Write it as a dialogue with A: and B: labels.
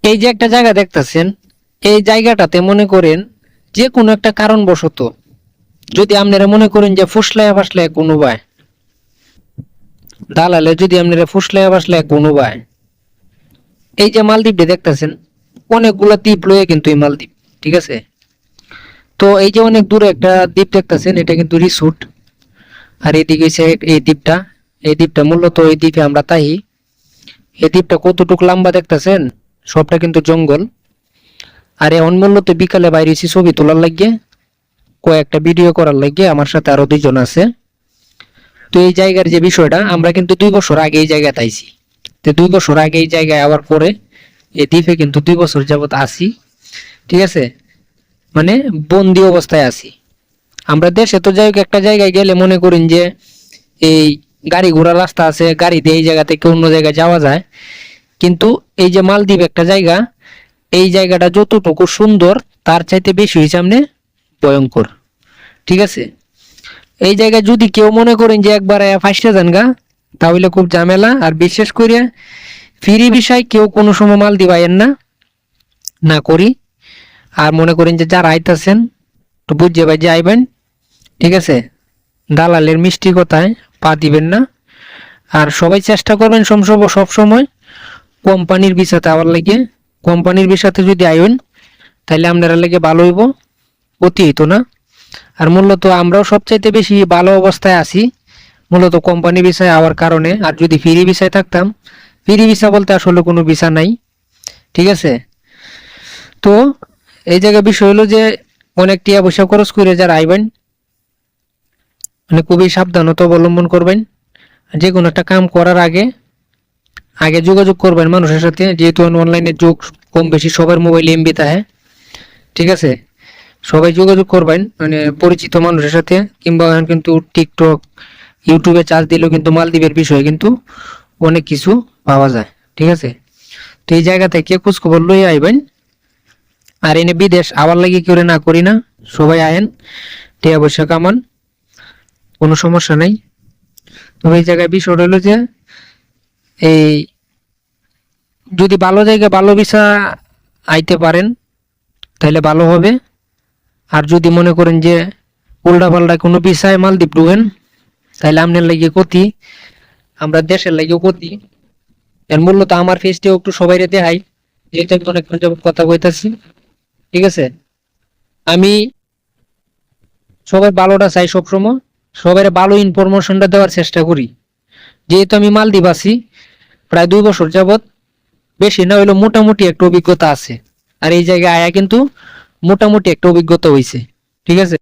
A: এই যে একটা জায়গা দেখতেছেন, এই জায়গাটাতে মনে করেন যে কোনো একটা কারণবশত যদি আপনারা মনে করেন যে ফুসলায়া ফাসলায়া কোনো ভাই দালালে যদি আপনারা ফুসলায়া ফাসলায়া কোনো ভাই, এই যে মালদ্বীপটা দেখতেছেন অনেকগুলো দ্বীপ লয়ে কিন্তু এই মালদ্বীপ, ঠিক আছে। তো এই যে অনেক দূরে একটা দ্বীপ দেখতেছেন, এটা কিন্তু রিসোর্ট। আর এদিকে হচ্ছে এই দ্বীপটা মূলত এই দ্বীপে আমরা তাই। এই দ্বীপটা কতটুকু লম্বা দেখতেছেন, সবটা কিন্তু জঙ্গল। আর এখন মূলত বিকালে বাইরে এসে ছবি তোলার লাগিয়ে, কয়েকটা ভিডিও করার লাগিয়ে আমার সাথে আরো দুইজন আছে। তো এই জায়গার যে বিষয়টা, আমরা কিন্তু 2 বছর আগে এই জায়গাতে আইছি। তো 2 বছর আগে এই জায়গায় আবার পরে এই দ্বীপে কিন্তু 2 বছর যাবত আসি, ঠিক আছে। মানে বন্দি অবস্থায় আছি। আমরা দেশে তো যাই হোক একটা জায়গায় গেলে মনে করেন যে এই গাড়ি ঘোড়ার রাস্তা আছে, গাড়ি দিয়ে এই জায়গা থেকে অন্য জায়গায় যাওয়া যায়। কিন্তু এই যে মালদ্বীপ একটা জায়গা, এই জায়গাটা যতটুকু সুন্দর তার চাইতে বেশি হয়েছে সামনে ভয়ঙ্কর, ঠিক আছে। এই জায়গায় যদি কেউ মনে করেন যে একবার ফাঁসতে যান গা, তাহলে খুব ঝামেলা। আর বিশেষ করে ফ্রি বিষয় কেউ কোনো সময় মালদ্বীপ আইয়েন না, না করি। আর মনে করেন যে যারা আইতাছেন তো বুঝে ভাই যে আইবেন, ঠিক আছে। দালালের মিষ্টি কথায় পা দিবেন না। আর সবাই চেষ্টা করবেন সব সময় কোম্পানির ভিসাতে আবার লাগে। কোম্পানির ভিসাতে যদি আইন তাহলে আপনারা লাগে ভালো হইব, অতি হইতো না। আর মূলত আমরাও সবচাইতে বেশি ভালো অবস্থায় আছি মূলত কোম্পানি ভিসায় আওয়ার কারণে। আর যদি ফ্রি ভিসায় থাকতাম, ফ্রি ভিসা বলতে আসলে কোনো ভিসা নাই, ঠিক আছে। তো এই জায়গায় বিষয় হলো যে অনেক টিয়া পয়সা খরচ করে যারা আইবেন, মানে খুবই সাবধানতা অবলম্বন করবেন। যে কোনো একটা কাম করার আগে আগে যোগাযোগ করবেন মানুষের সাথে, যেহেতু অনলাইনে যুগ, কম বেশি সবার মোবাইলে এমবি থাকে, ঠিক আছে। সবাই যোগাযোগ করবেন মানে পরিচিত মানুষের সাথে, কিংবা এখন কিন্তু টিকটক ইউটিউবে চার্জ দিলেও কিন্তু মালদ্বীপের বিষয়ে কিন্তু অনেক কিছু পাওয়া যায়, ঠিক আছে। তো এই জায়গা থেকে খোঁজ খবর লই আইবেন। আর এনে বিদেশ আবার লাগি করে না করি না, সবাই আয়েন, টিয়া পয়সা কামান, কোনো সমস্যা নাই। তবে এই জায়গায় বিষয় হলো যে এই যদি ভালো জায়গায় ভালো ভিসা আইতে পারেন তাহলে ভালো হবে। আর যদি মনে করেন যে উল্টা পাল্টা কোনো ভিসায় মালদ্বীপ ঢুকেন তাহলে আপনার লাগে ক্ষতি, আমরা দেশের লাগেও ক্ষতি। এর মূলত আমার ফেসটাও একটু সবাই দেখাই, যেহেতু আমি অনেকক্ষণ যাবত কথা কইতাছি, ঠিক আছে। আমি সবাই ভালোটা চাই, সবসময় সবাই ভালো ইনফরমেশনটা দেওয়ার চেষ্টা করি। যেহেতু আমি মালদ্বীপ আছি প্রায় 2 বছর যাবত, বেশি না হইলেও মোটামুটি একটা অভিজ্ঞতা আছে। আর এই জায়গায় আয়া কিন্তু মোটামুটি একটা অভিজ্ঞতা হয়েছে, ঠিক আছে।